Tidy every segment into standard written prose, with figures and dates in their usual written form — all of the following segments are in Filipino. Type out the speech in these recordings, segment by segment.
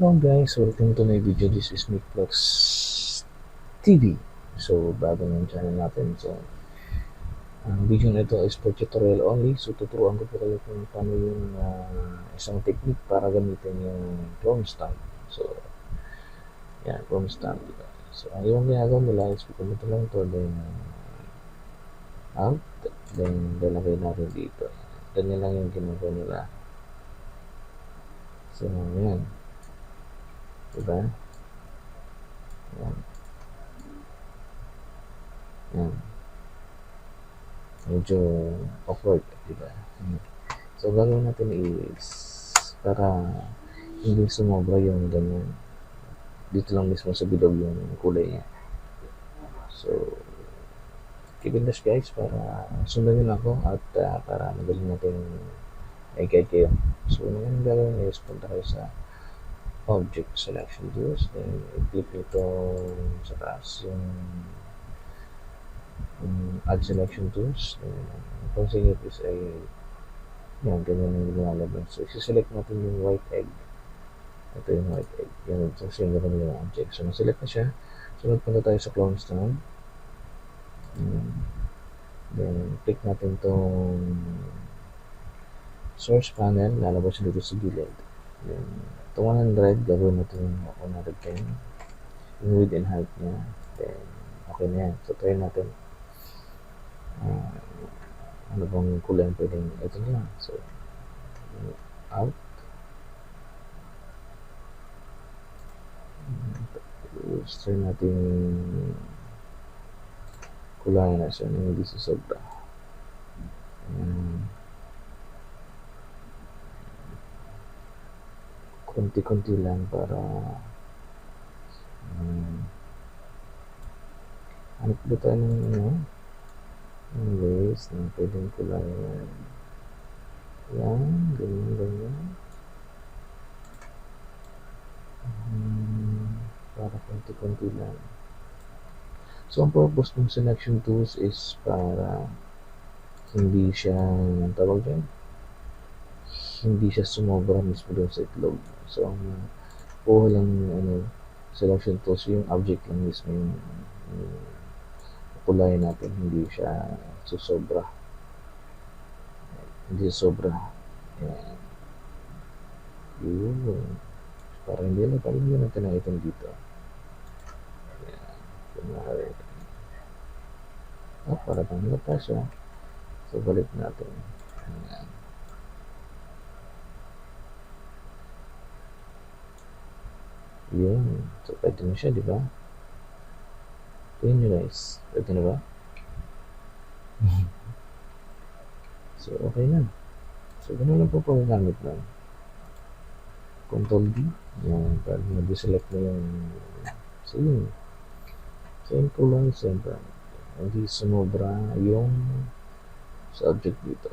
Hello guys, welcome to my video. This is Nick Vlogs TV. So, bago ng channel natin. So, ang video na ito is for tutorial only. So, tuturuan ko po kayo kung paano yung isang technique para gamitin yung clone stamp. So, yan, clone stamp. Diba? So, ang yung ginagawa nila is pupunta lang ito, then out, then lalagay natin dito. Ganyan lang yung ginagawa nila. So, yan. Diba? Yan. Yan. Medyo awkward, diba? So, gagawin natin is para hindi sumobra yung ganyan. Dito lang mismo sa bilog yung kulay niya. So, keep in touch guys para sundan nyo lang ako at para magaling natin i-guide kayo. So, ngayon gagawin is punta kayo sa object selection tools, then i-click ito sa taas yung add selection tools. Kung sa inyo is ay yan, ganyan yung lumalabas. So, isi-select natin yung white egg. Ito yung white egg. Yan, so single yung object. So, na-select na siya. So, punta tayo sa clone stamp. Then, click natin itong source panel. Lalabas siya dito sa gilid. Then, itong 100, gagawin natin yung 110. Yung width and height niya. Then, okay na yan. So, try natin. Ano bang kulay ang pwedeng ito na. So, out. Tapos, try natin kulay na siya na hindi sobra. Konti-konti lang para hanap ba tayo ng ways na pwedeng kulay yan, ganyan para konti-konti lang. So, ang purpose ng selection tools is para hindi siya tawag dyan, hindi siya sumobra mismo doon sa itlog. So, ang kuha lang selection tools, yung object lang mismo yung kulay natin, hindi siya susobra. Hindi sobra. Ayan. Yun. Para hindi natin na itong dito. Ayan. Kunwari. Para bang nata siya. So, balik natin. Ayan. Yun. So, pwede na siya, di ba? Tingnan nyo guys. Pwede na ba? So, okay na. So, ganun lang po pagagamit lang. Control D. Yan. Para mag-select na yung same kulay, siyempre. Hindi sumobra yung subject dito.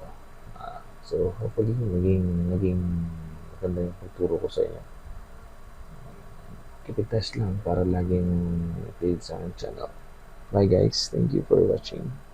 So, hopefully, naging maganda yung pagturo ko sa inyo. Keep it test lang para laging update sa aking channel. Bye guys. Thank you for watching.